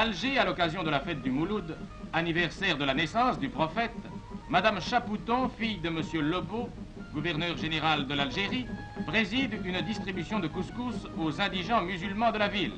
Alger, à l'occasion de la fête du Mouloud, anniversaire de la naissance du prophète, Madame Chapouton, fille de Monsieur Lobo, gouverneur général de l'Algérie, préside une distribution de couscous aux indigents musulmans de la ville.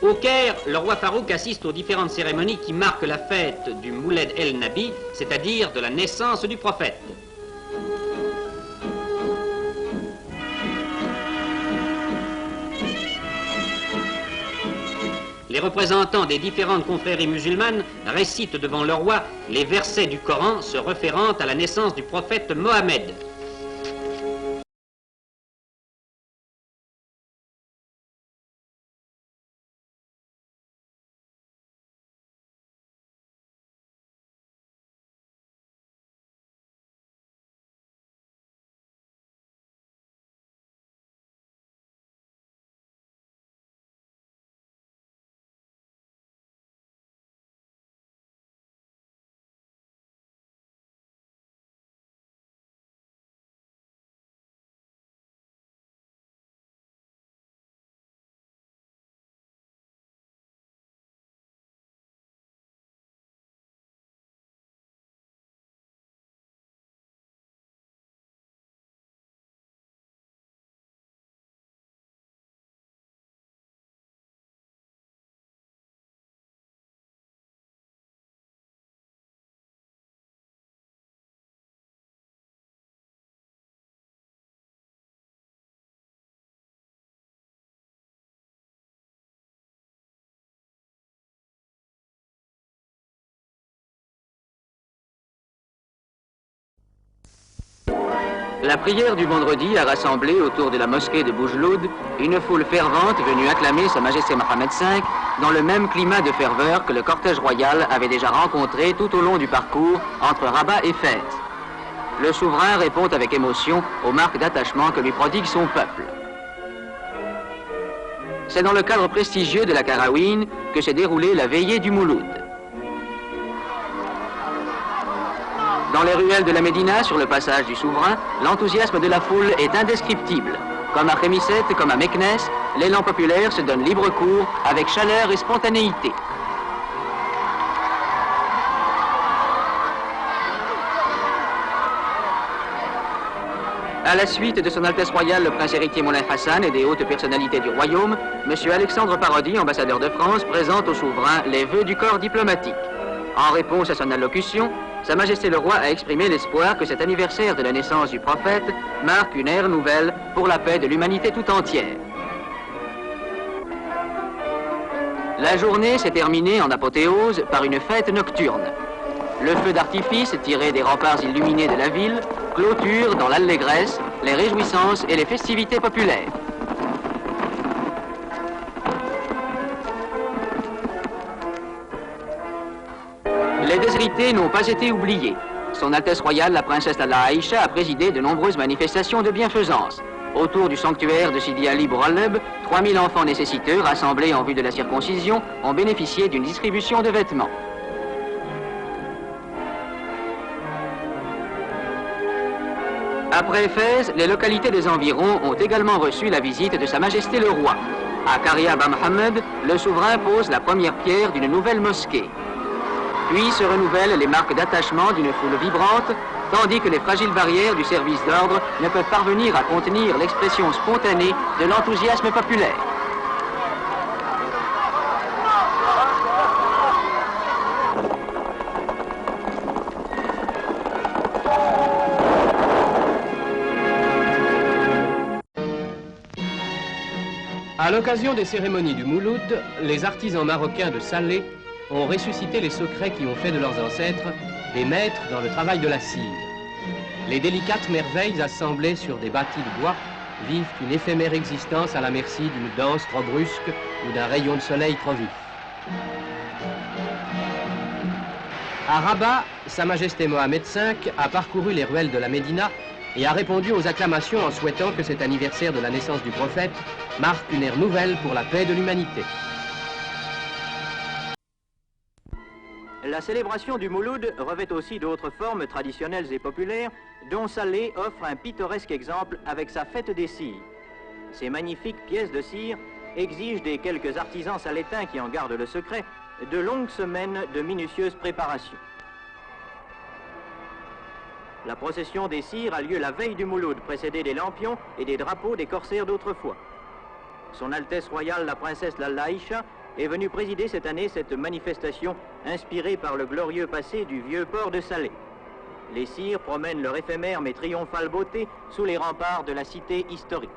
Au Caire, le roi Farouk assiste aux différentes cérémonies qui marquent la fête du Mouled el-Nabi, c'est-à-dire de la naissance du prophète. Les représentants des différentes confréries musulmanes récitent devant le roi les versets du Coran se référant à la naissance du prophète Mohammed. La prière du vendredi a rassemblé autour de la mosquée de Boujloud une foule fervente venue acclamer Sa Majesté Mohamed V dans le même climat de ferveur que le cortège royal avait déjà rencontré tout au long du parcours entre Rabat et Fès. Le souverain répond avec émotion aux marques d'attachement que lui prodigue son peuple. C'est dans le cadre prestigieux de la Karawine que s'est déroulée la veillée du Mouloud. Dans les ruelles de la Médina, sur le passage du souverain, l'enthousiasme de la foule est indescriptible. Comme à Khémisset, comme à Meknès, l'élan populaire se donne libre cours avec chaleur et spontanéité. À la suite de son Altesse Royale, le Prince héritier Moulay Hassan et des hautes personnalités du royaume, M. Alexandre Parodi, ambassadeur de France, présente au souverain les vœux du corps diplomatique. En réponse à son allocution, Sa Majesté le Roi a exprimé l'espoir que cet anniversaire de la naissance du prophète marque une ère nouvelle pour la paix de l'humanité tout entière. La journée s'est terminée en apothéose par une fête nocturne. Le feu d'artifice tiré des remparts illuminés de la ville clôture dans l'allégresse les réjouissances et les festivités populaires. Les déshérités n'ont pas été oubliés. Son Altesse Royale, la princesse Lalla Aïcha, a présidé de nombreuses manifestations de bienfaisance. Autour du sanctuaire de Sidi Ali Bouraleb, 3000 enfants nécessiteux, rassemblés en vue de la circoncision, ont bénéficié d'une distribution de vêtements. Après Fès, les localités des environs ont également reçu la visite de Sa Majesté le Roi. À Karia Ba Mohammed, le souverain pose la première pierre d'une nouvelle mosquée. Puis se renouvellent les marques d'attachement d'une foule vibrante, tandis que les fragiles barrières du service d'ordre ne peuvent parvenir à contenir l'expression spontanée de l'enthousiasme populaire. À l'occasion des cérémonies du Mouloud, les artisans marocains de Salé ont ressuscité les secrets qui ont fait de leurs ancêtres des maîtres dans le travail de la cire. Les délicates merveilles assemblées sur des bâtis de bois vivent une éphémère existence à la merci d'une danse trop brusque ou d'un rayon de soleil trop vif. À Rabat, Sa Majesté Mohamed V a parcouru les ruelles de la Médina et a répondu aux acclamations en souhaitant que cet anniversaire de la naissance du prophète marque une ère nouvelle pour la paix de l'humanité. La célébration du Mouloud revêt aussi d'autres formes traditionnelles et populaires, dont Salé offre un pittoresque exemple avec sa fête des cires. Ces magnifiques pièces de cire exigent des quelques artisans salétains qui en gardent le secret de longues semaines de minutieuses préparations. La procession des cires a lieu la veille du Mouloud, précédée des lampions et des drapeaux des corsaires d'autrefois. Son Altesse Royale, la princesse Lalla Aïcha, est venue présider cette année cette manifestation inspirée par le glorieux passé du vieux port de Salé. Les cires promènent leur éphémère mais triomphale beauté sous les remparts de la cité historique.